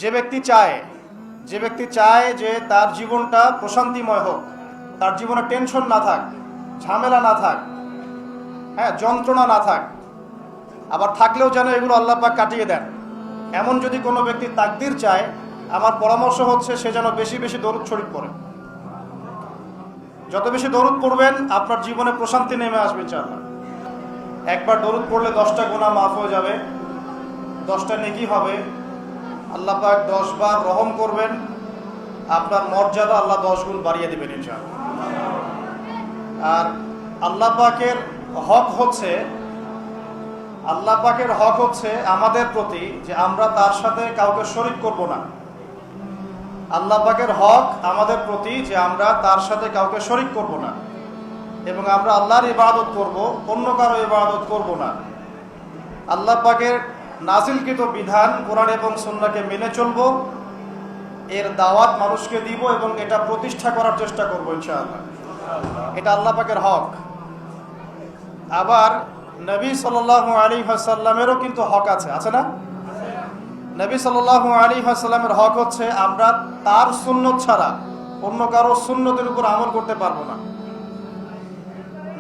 যে ব্যক্তি চায় যে তার জীবনটা প্রশান্তিময় হোক, তার জীবনে টেনশন না থাক, ঝামেলা না থাক, যন্ত্রণা না থাক, আবার থাকলেও যেন এগুলো আল্লাহ পাক কাটিয়ে দেন, এমন যদি কোনো ব্যক্তি তাকদির চায়, আমার পরামর্শ হচ্ছে সে যেন বেশি বেশি দরুদ শরীফ পড়ে। যত বেশি দরুদ পড়বেন আপনার জীবনে প্রশান্তি নেমে আসবে ইনশাআল্লাহ। একবার দরুদ পড়লে 10টা গুনাহ মাফ হয়ে যাবে, 10টা নেকি হবে, আল্লাহ পাক 10 বার রহম করবেন, আপনার মর্যাদা আল্লাহ 10 গুণ বাড়িয়ে দেবেন ইনশাআল্লাহ। আর আল্লাহ পাকের হক হচ্ছে আমাদের প্রতি যে আমরা তার সাথে কাউকে শরীক করব না। আল্লাহ পাকের হক আমাদের প্রতি যে আমরা তার সাথে কাউকে শরীক করব না এবং আমরা আল্লাহর ইবাদত করব, অন্য কারো ইবাদত করব না। আল্লাহ পাকের নাজিলকৃত বিধান কোরআন এবং সুন্নাহকে মেনে চলব, এর দাওয়াত মানুষকে দিব এবং এটা প্রতিষ্ঠা করার চেষ্টা করব ইনশাআল্লাহ। এটা আল্লাহ পাকের হক। আবার নবী সাল্লাল্লাহু আলাইহি ওয়াসাল্লামেরও কিন্তু হক আছে না? নবী সাল্লাল্লাহু আলাইহি ওয়াসাল্লামের হক হচ্ছে আমরা তার সুন্নত ছাড়া অন্য কারো সুন্নতের উপর আমল করতে পারবো না।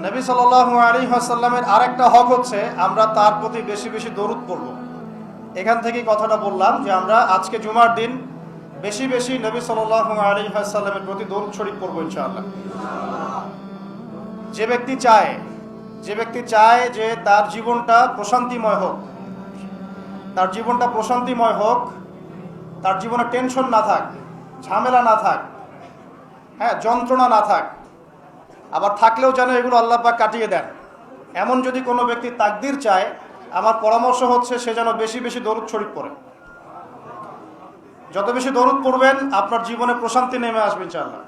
নবী সাল্লাল্লাহু আলাইহি ওয়াসাল্লামের আরেকটা হক হচ্ছে আমরা তার প্রতি বেশি বেশি দরুদ পড়ব। এখান থেকেই কথাটা বললাম যে আমরা আজকে জুমার দিন বেশি বেশি নবী সাল্লাল্লাহু আলাইহি ওয়াসাল্লামের প্রতি দরুদ শরীফ পড়ব ইনশাআল্লাহ। যে ব্যক্তি চায় যে তার জীবনটা প্রশান্তিময় হোক, তার জীবনে টেনশন না থাক, ঝামেলা না থাক, যন্ত্রণা না থাক, আবার থাকলেও যেন এগুলো আল্লাহ পাক কাটিয়ে দেন, এমন যদি কোনো ব্যক্তি তাকদির চায়, আমার পরামর্শ হচ্ছে সে যেন বেশি বেশি দরুদ শরীফ পড়ে। যত বেশি দরুদ পড়বেন আপনার জীবনে প্রশান্তি নেমে আসবে ইনশাআল্লাহ।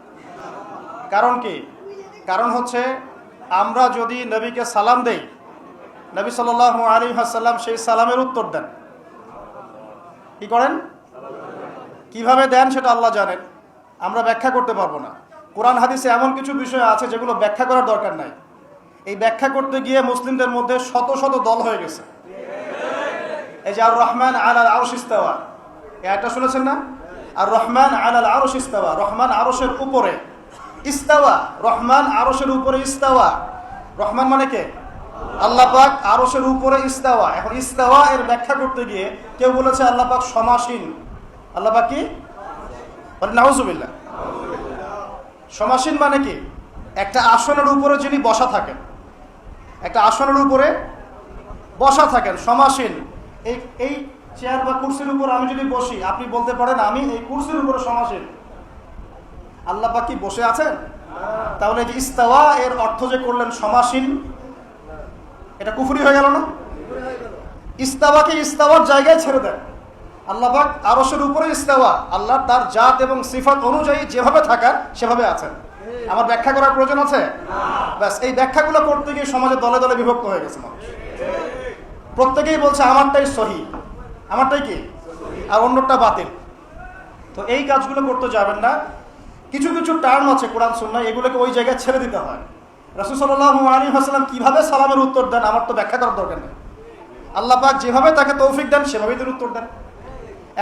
কারণ কি? কারণ হচ্ছে আমরা যদি নবীকে সালাম দেই, নবী সাল্লাল্লাহু আলাইহি ওয়াসাল্লাম সেই সালামের উত্তর দেন। কি করেন? কিভাবে দেন সেটা আল্লাহ জানেন, আমরা ব্যাখ্যা করতে পারবো না। কোরআন হাদিসে এমন কিছু বিষয় আছে যেগুলো ব্যাখ্যা করার দরকার নাই। এই ব্যাখ্যা করতে গিয়ে মুসলিমদের মধ্যে শত শত দল হয়ে গেছে। এই যে আর রহমান আলাল আরশ ইস্তাওয়া, এটা শুনেছেন না? আর রহমান আলাল আরশ ইস্তাওয়া, রহমান আরশের উপরে ইস্তাওয়া, রহমান আরশের উপরে ইস্তাওয়া। রহমান মানে কে? আল্লাহ পাক আরশের উপরে ইস্তাওয়া। এখন ইস্তাওয়া এর ব্যাখ্যা করতে গিয়ে কেউ বলেছে আল্লাহ পাক সমাসীন। আল্লাহ পাক কি বলে? নাউজুবিল্লাহ। সমাসীন মানে কি? একটা আসনের উপরে যিনি বসা থাকেন, একটা আসনের উপরে বসা থাকেন, সমাসীন। এই চেয়ার বা কুরসির উপর আমি যদি বসি, আপনি বলতে পারেন আমি এই কুরসির উপরে সমাসীন। আল্লাহ পাক কি বসে আছেন? তাহলে যে ইস্তাওয়া এর অর্থ যে করলেন সমাসীন, এটা কুফরি হয়ে গেল না? ইস্তাওয়াকে ইস্তাওয়ার জায়গায় ছেড়ে দেন। আল্লাহ পাক আরশের উপরে ইস্তাওয়া, আল্লাহ তার জাত এবং সিফাত অনুযায়ী যেভাবে থাকার সেভাবে আছেন। আমার ব্যাখ্যা করার প্রয়োজন আছে? ব্যাস, এই ব্যাখ্যাগুলো করতে গিয়ে সমাজে দলে দলে বিভক্ত হয়ে গেছে মানুষ। প্রত্যেকেই বলছে আমারটাই সহি, আমারটাই কি আর অন্যটা বাতিল। তো এই কাজগুলো করতে যাবেন না। কিছু কিছু টার্ম আছে কোরআন সুন্নাহ, এগুলোকে ওই জায়গায় ছেড়ে দিতে হয়। রাসূল সাল্লাল্লাহু আলাইহি ওয়াসাল্লাম কিভাবে সালামের উত্তর দেন আমার তো ব্যাখ্যা করার দরকার নেই। আল্লাহ পাক যেভাবে তাকে তৌফিক দেন সেভাবেই তার উত্তর দেন।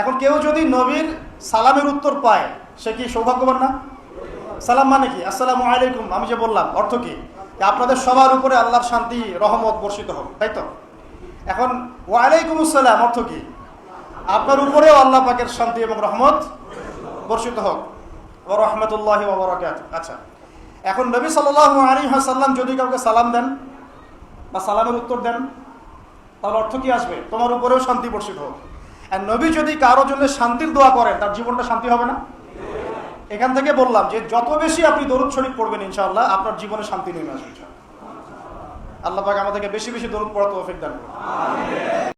এখন কেউ যদি নবীর সালামের উত্তর পায় সে কি সৌভাগ্যবান না? সালাম মানে কি? আসসালামু আলাইকুম, আমি যে বললাম অর্থ কি? আপনাদের সবার উপরে আল্লাহর শান্তি রহমত বর্ষিত হোক, তাই তো? এখন ওয়ালাইকুম আসসালাম অর্থ কি? আপনার উপরেও আল্লাহ পাকের শান্তি এবং রহমত বর্ষিত হোক, ওয়া রাহমাতুল্লাহি ওয়া বারাকাতুহু। আচ্ছা, এখন নবী সাল্লাল্লাহু আলাইহি ওয়াসাল্লাম যদি কাউকে সালাম দেন বা সালামের উত্তর দেন, তাহলে অর্থ কি আসবে? তোমার উপরেও শান্তি বর্ষিত হোক। আর নবী যদি কারোর জন্য শান্তির দোয়া করেন, তার জীবনটা শান্তি হবে না? এখান থেকে বললাম যে যত বেশি আপনি দরুদ শরীফ পড়বেন ইনশাআল্লাহ আপনার জীবনে শান্তি নেমে আসবে ইনশাআল্লাহ। আল্লাহ পাক আমাদেরকে বেশি বেশি দরুদ পড়ার তৌফিক দান করুন।